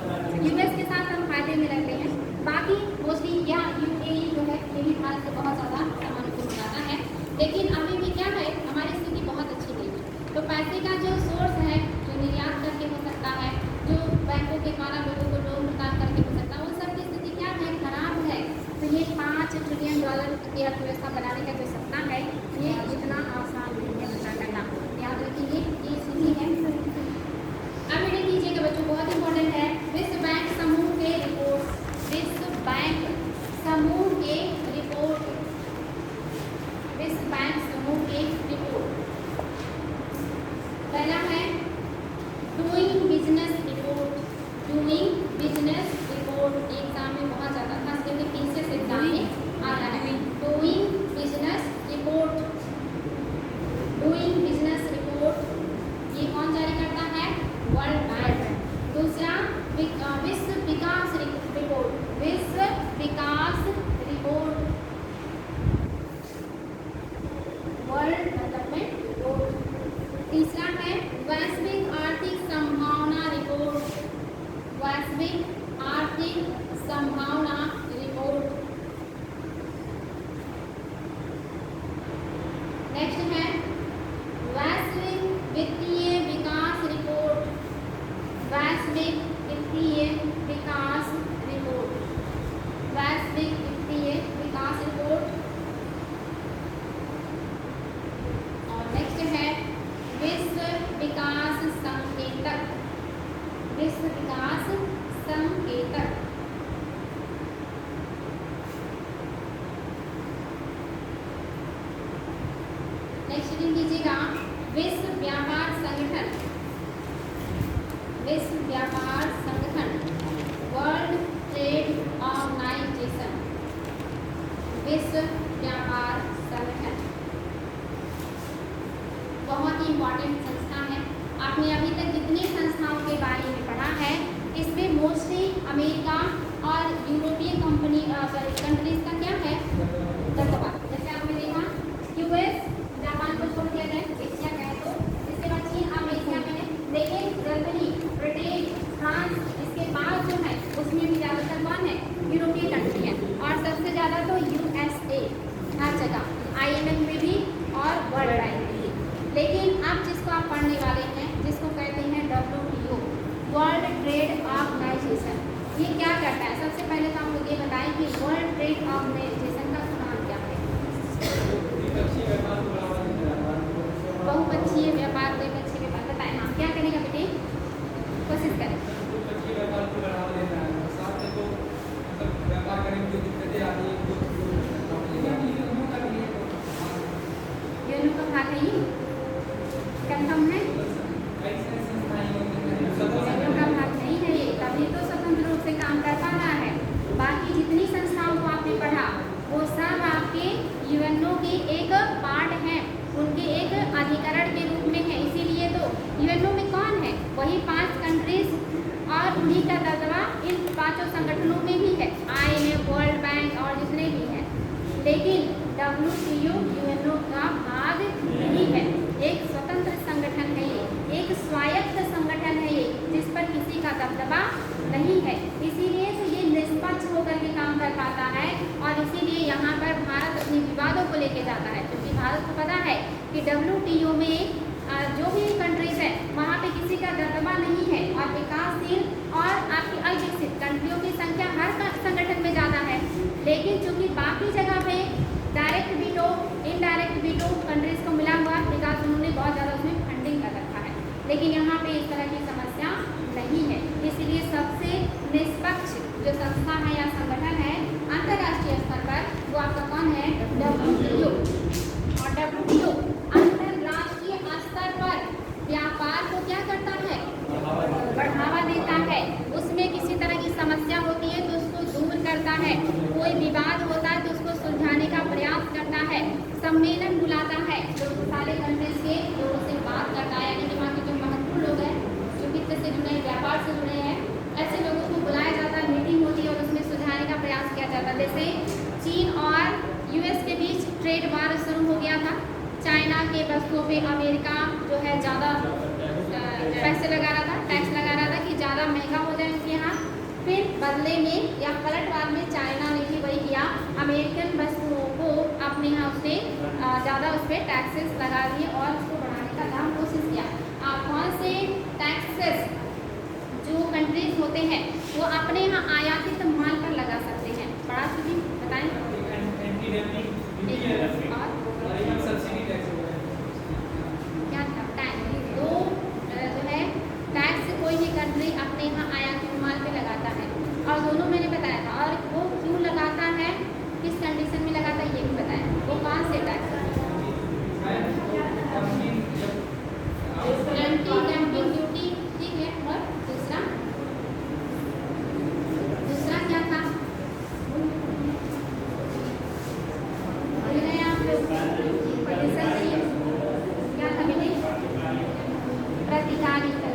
यूएस के साथ हम फायदे में रहते हैं। बाकी मोस्टली या यूएई जो है ये भी भारत से बहुत ज़्यादा सामान को मंगाता है। लेकिन अभी भी क्या है, हमारी स्थिति बहुत अच्छी नहीं है। तो पैसे का जो सोर्स है, जो निर्यात करके हो सकता है, जो बैंकों के द्वारा लोगों को लोन प्रदान करके हो सकता है, उन सब की स्थिति क्या है, खराब है। तो ये 5 ट्रिलियन डॉलर की अर्थव्यवस्था बनाने का जो सपना है, ये इतना आसान नहीं है पता करना। याद रखिए ये स्थिति है। अब रीडिंग कीजिएगा बच्चों, बहुत इंपॉर्टेंट है। विश्व बैंक समूह के रिपोर्ट, विश्व बैंक समूह के रिपोर्ट, विश्व बैंक समूह के रिपोर्ट। पहला है doing business report, doing business report. Exam में बहुत ज़्यादा खास करके पीसीएस एग्जाम में आता है। Doing business report, doing business report ये कौन जारी करता है? World bank. दूसरा विश्व विकास रिपोर्ट, विश्व विकास रिपोर्ट, वर्ल्ड डेवलपमेंट रिपोर्ट। तीसरा है वैश्विक आर्थिक संभावना रिपोर्ट, वैश्विक आर्थिक संभावना रिपोर्ट। नेक्स्ट है वैश्विक वित्तीय विकास रिपोर्ट, वैश्विक वित्तीय विकास रिपोर्ट, वैश्विक वित्तीय विकास रिपोर्ट। और नेक्स्ट है विश्व विकास संकेतक, विश्व विकास संकेतक। नेक्स्ट रीडिंग कीजिएगा विश्व व्यापार संगठन, विश्व व्यापार संगठन, वर्ल्ड ट्रेड ऑर्गेनाइजेशन, विश्व व्यापार संगठन। बहुत ही इम्पोर्टेंट संस्था है। आपने अभी तक जितनी संस्थाओं के बारे में पढ़ा है, इसमें मोस्टली अमेरिका और यूरोपियन कंट्रीज का क्या है दबदबा। जैसे आपने देखा यूएस, जापान को छोड़ दिया जाए, एशिया का है तो इसके बाद चीन आप एशिया में है, लेकिन जर्मनी, ब्रिटेन, फ्रांस, इसके बाद जो है उसमें भी ज़्यादातर कौन है यूरोपीय कंट्री है, और सबसे ज़्यादा तो यूएसए हर जगह आईएमएफ में भी और वर्ल्ड बैंक में भी। लेकिन अब जिसको आप पढ़ने वाले हैं, जिसको कहते हैं WTO, वर्ल्ड ट्रेड ऑर्गेनाइजेशन, ये क्या करता है? सबसे पहले तो आप लोग ये बताएं कि वर्ल्ड ट्रेड ऑर्गेनाइजेशन का काम क्या है? बहुपक्षीय व्यापार, द्विपक्षीय व्यापार, बताएं हाँ क्या करेगा बेटे, कोशिश करें। यूएनओ का भाग है ये, कंफर्म है? यूएनओ का भाग नहीं है ये, तभी तो स्वतंत्र रूप से काम कर पा रहा है। बाकी जितनी संस्थाओं को आपने पढ़ा वो सब आपके यूएनओ के एक पार्ट हैं, उनके एक अधिकरण के रूप में है। इसीलिए तो यूएनओ में कौन है? वही 5 कंट्रीज, और उन्हीं का दबदबा इन 5 संगठनों में भी है, आईएमएफ, वर्ल्ड बैंक और जितने भी हैं। लेकिन WTO यूएनओ का भाग नहीं है, एक स्वतंत्र संगठन है ये, एक स्वायत्त संगठन है ये, जिस पर किसी का दबदबा नहीं है। इसीलिए तो ये निष्पक्ष होकर के काम कर पाता है, और इसीलिए यहाँ पर भारत अपने विवादों को लेके जाता है, क्योंकि भारत को पता है कि WTO में जो भी कंट्रीज है वहाँ पे किसी का दबदबा नहीं है, और विकासशील और आपकी अविकसित कंट्रियों की संख्या हर संगठन में ज़्यादा है। लेकिन चूंकि बाकी जगह पे direct veto, indirect veto countries को मिला हुआ विकास, उन्होंने बहुत ज़्यादा उसमें फंडिंग कर रखा है, लेकिन यहाँ पे इस तरह की समस्या नहीं है। इसीलिए सबसे निष्पक्ष जो संस्था है या संगठन है अंतर्राष्ट्रीय स्तर पर, वो आपका कौन है? WTO। और WTO अंतर्राष्ट्रीय स्तर पर व्यापार को क्या करता है? बढ़ावा देता है। उसमें किसी तरह की समस्या होती है तो उसको दूर करता है, कोई विवाद होता है तो उसको सुलझाने का प्रयास करता है, सम्मेलन बुलाता है, जो सारे कंट्रीज के लोगों से बात करता है, यानी कि वहाँ के जो महत्वपूर्ण लोग हैं, जो वित्त से जुड़े हैं, व्यापार से जुड़े हैं, ऐसे लोगों को बुलाया जाता है, मीटिंग होती है और उसमें सुलझाने का प्रयास किया जाता है। जैसे चीन और यूएस के बीच ट्रेड वार शुरू हो गया था, चाइना के वस्तुओं पे अमेरिका जो है ज़्यादा पैसे लगा रहा था, टैक्स लगा रहा था कि ज़्यादा महंगा हो जाए उनके यहाँ। फिर बदले में या पलटवार में चाइना ने भी वही किया, अमेरिकन वस्तुओं को अपने यहाँ उसने ज़्यादा उस पर टैक्सेस लगा दिए और उसको बढ़ाने का काम कोशिश किया। आप कौन से टैक्सेस जो कंट्रीज होते हैं वो अपने यहाँ आयातित माल पर लगा सकते हैं? बड़ा सुधी बताएं। क्या था? टैक्स दो जो है टैक्स कोई भी कंट्री अपने यहाँ आयातित माल पे लगाता है, और दोनों मैंने बताया था, और वो क्यों लगाता है, किस कंडीशन में लगाता है ये भी बताया। वो कौन से टैक्स? एंटी डंपिंग ड्यूटी, ठीक है। और दूसरा क्या था? आप लोग क्या था बेटे? प्रतिकारी कर,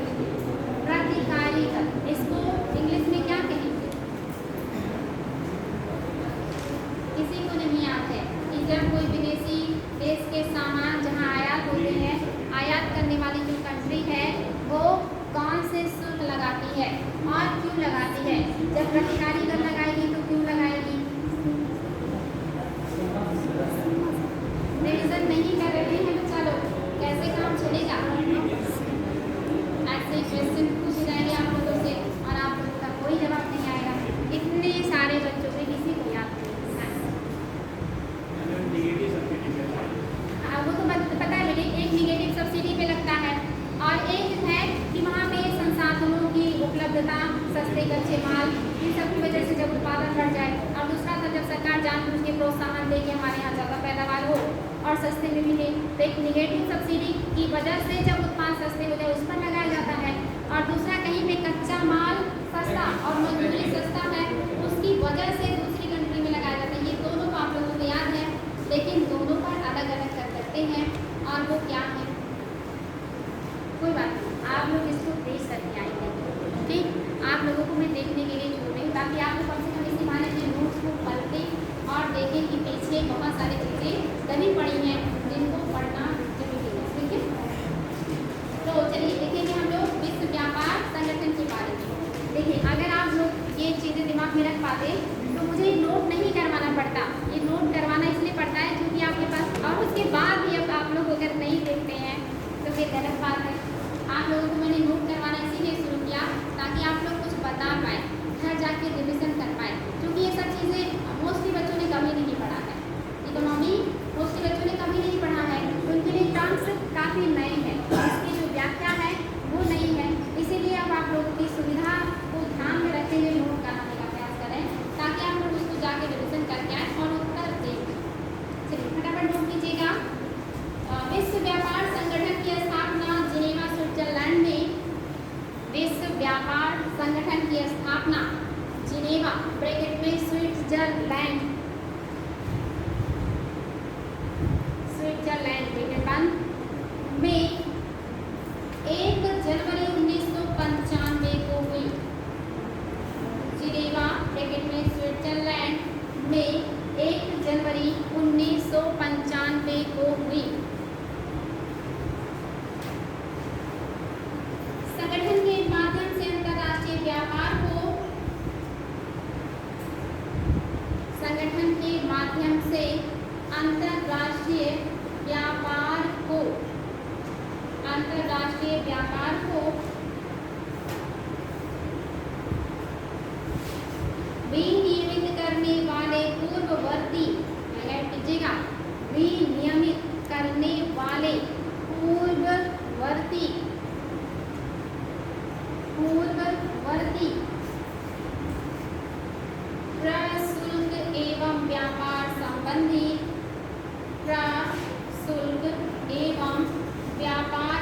प्रतिकारी कर, इसको इंग्लिश में क्या कहेंगे? किसी को नहीं याद है कि जब कोई विदेशी देश के सामान जहां आयात होते हैं, आयात करने वाली जो कंट्री है वो कौन से शुल्क लगाती है और क्यों लगाती है? जब प्रतिकारी कर लगाएगी तो क्यों लगाएगी? रिविजन नहीं कर रहे हैं तो चलो कैसे काम चलेगा? ऐसे क्वेश्चन पूछ जाएंगे आप लोगों से और आप लोगों का कोई जवाब नहीं आएगा। इतने सारे बच्चों में किसी को याद नहीं है। वो तो पता है बेटे, एक निगेटिव सब्सिडी पे लगता है और एक है कि वहाँ पे संसाधनों की उपलब्धता, सस्ते कच्चे माल, इन सब की वजह से जब उत्पादन बढ़ जाए, और दूसरा था जब सरकार जानबूझ के प्रोत्साहन दे के हमारे यहाँ ज़्यादा पैदावार हो और सस्ते में मिले, तो एक निगेटिव सब्सिडी की वजह से जब उत्पाद सस्ते हो जाए उस पर लगाया जाता है, और दूसरा कहीं पे कच्चा माल सस्ता और मजदूरी सस्ता है उसकी वजह से दूसरी कंट्री में लगाया जाता है। ये दोनों तो आप लोगों को याद है, लेकिन दोनों पर अलग अलग कर सकते हैं, और वो क्या है? कोई बात नहीं, आप लोग इसको देख सकते आएंगे, ठीक। आप लोगों को मैं देखने के लिए छोड़ रही हूँ, ताकि आप लोग कम से कम इसी बहाने अपने नोट्स को पढ़ते और देखें कि पीछे बहुत सारी चीज़ें दबी पड़ी हैं जिनको पढ़ना जरूरी है। ठीक है, तो चलिए देखेंगे हम लोग विश्व व्यापार संगठन के बारे में। देखिए, अगर आप लोग ये चीज़ें दिमाग में रख पाते तो मुझे नोट नहीं करवाना पड़ता। ये नोट करवाना इसलिए पड़ता है क्योंकि आपके पास, और उसके बाद भी अब आप लोग अगर नहीं देखते हैं तो फिर गलत बात है। आप लोगों को मैंने नोट करवाना इसीलिए शुरू किया ताकि आप लोग कुछ बता पाए, घर जाके रिविजन कर पाए, क्योंकि ये सब चीज़ें मोस्टली बच्चों ने कभी नहीं पढ़ा है। इकोनॉमी मोस्टली बच्चों ने कभी नहीं पढ़ा है, उनके लिए टर्म्स काफ़ी नए हैं, इसकी जो व्याख्या है वो नई है। इसीलिए अब आप लोगों की सुविधा को ध्यान में रखते हुए नोट कराने का प्रयास करें ताकि आप लोग उसको जाके रिविजन करके आए और उत्तर दें। चलिए फटाफट नोट कीजिएगा। विश्व व्यापार संगठन की स्थापना जिनेवा स्विट्जरलैंड में। विश्व व्यापार संगठन की स्थापना जिनेवा ब्रैकेट में स्विट्जरलैंड ब्रैकेट बंद में 1 जनवरी 1995 को हुई। जिनेवा ब्रैकेट में स्विट्जरलैंड में 1 जनवरी 1995 को हुई। संगठन के माध्यम से अंतर्राष्ट्रीय व्यापार को संगठन के माध्यम से अंतर्राष्ट्रीय व्यापार को विनियमित करने वाले पूर्ववर्ती, कीजिएगा, विनियमित करने वाले पूर्ववर्ती प्रशुल्क एवं व्यापार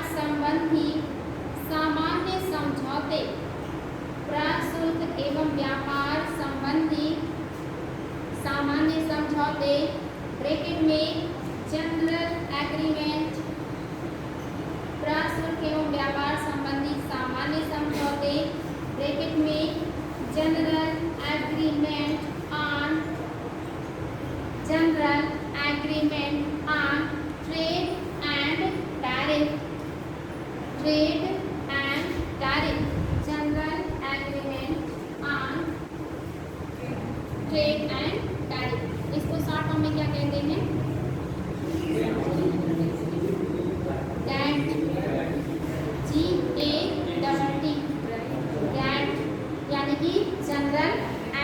संबंधी सामान्य समझौते, प्रशुल्क एवं व्यापार संबंधी सामान्य समझौते ब्रैकेट में जनरल एग्रीमेंट, प्रशुल्क एवं व्यापार संबंधी सामान्य समझौते ब्रैकेट में general agreement on trade and tariff, general agreement on trade and tariff. इसको शॉर्ट फॉर्म में क्या कहते हैं? गैट, GATT, गैट, यानी कि general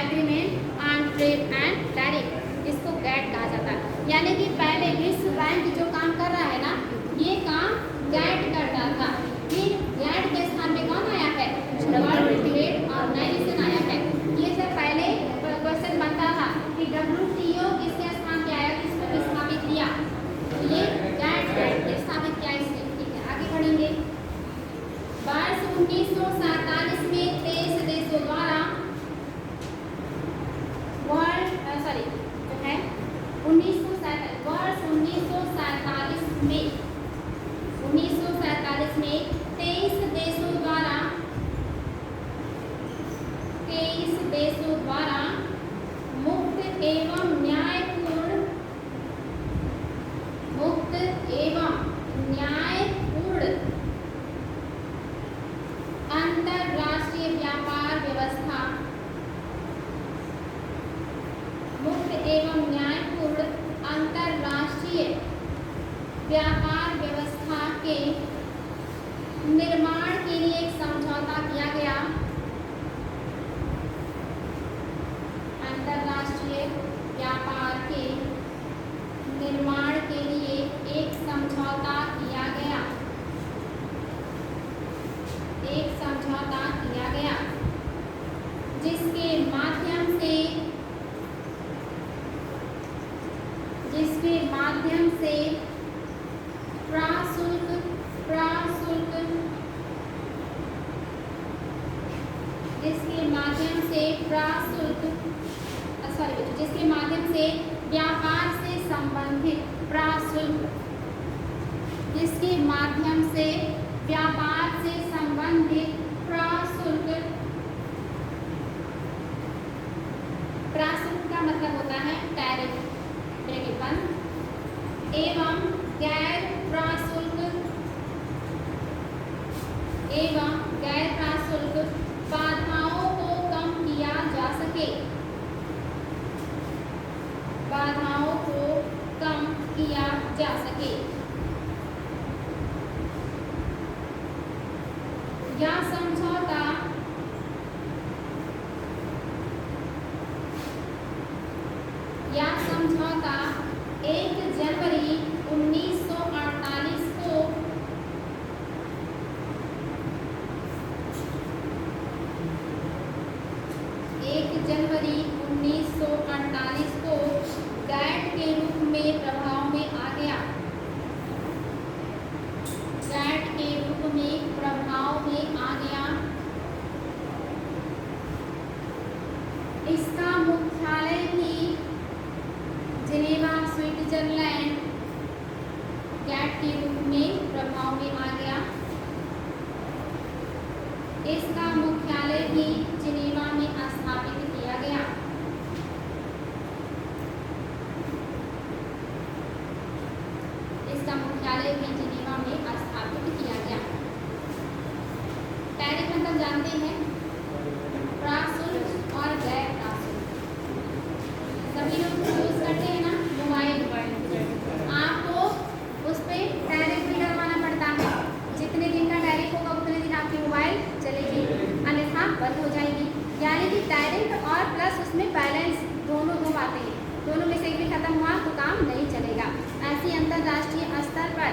agreement on trade and tariff, इसको गैट कहा जाता है। यानी कि पहले विश्व बैंक जो काम कर रहा है ना, ये काम गैट करता था, फिर गैट के स्थान में कौन आया है? वर्ल्ड ट्रेड ऑर्गेनाइजेशन आया है। ये सब पहले क्वेश्चन बनता था कि WTO किसके स्थान पे आया, किसको स्थापित किया? ये गैट स्थापित किया इसने। ठीक है, आगे बढ़ेंगे। वर्ष 1947 में 23 देशों द्वारा वर्ष 1947 में 23 देशों द्वारा मुक्त एवं न्यायपूर्ण अंतरराष्ट्रीय व्यापार व्यवस्था, मुक्त एवं न्यायपूर्ण अंतरराष्ट्रीय व्यापार व्यवस्था के निर्माण के लिए एक समझौता किया गया। अंतरराष्ट्रीय व्यापार के निर्माण के लिए एक समझौता किया गया, जिसके माध्यम से व्यापार से संबंधित प्रशुल्क, जिसके माध्यम से व्यापार से संबंधित प्रशुल्क टैरिफ ब्रैकेट बंद एवं गैर प्राशुल्क बाधाओं को कम किया जा सके, बाधाओं को कम किया जा सके। यह समझौता यह समझौता 1 जनवरी 1948 को गैट के रूप में प्रभाव में आ गया। गैट के रूप में प्रभाव में आ गया। इसका मुख्यालय भी जिनेवा स्विट्जरलैंड गैट के रूप में प्रभाव में आ गया। इसका मुख्यालय भी जिनेवा में स्थापित किया गया। इसका मुख्यालय भी जिनेवा में स्थापित किया गया। टैरिफ मतलब जानते हैं प्राशुल्क और गैर प्राशुल्क। सभी लोग यूज करते हैं ना मोबाइल, आपको उस पर टैरिफ भी डलवाना पड़ता है। जितने दिन का टैरिफ होगा उतने दिन आपकी मोबाइल चलेगी, अन्यथा बंद हो जाएगी। यानी कि टैरिफ और प्लस उसमें बैलेंस दोनों बातें हैं, दोनों में से एक भी खत्म हुआ तो काम नहीं चलेगा। ऐसी अंतर्राष्ट्रीय स्तर पर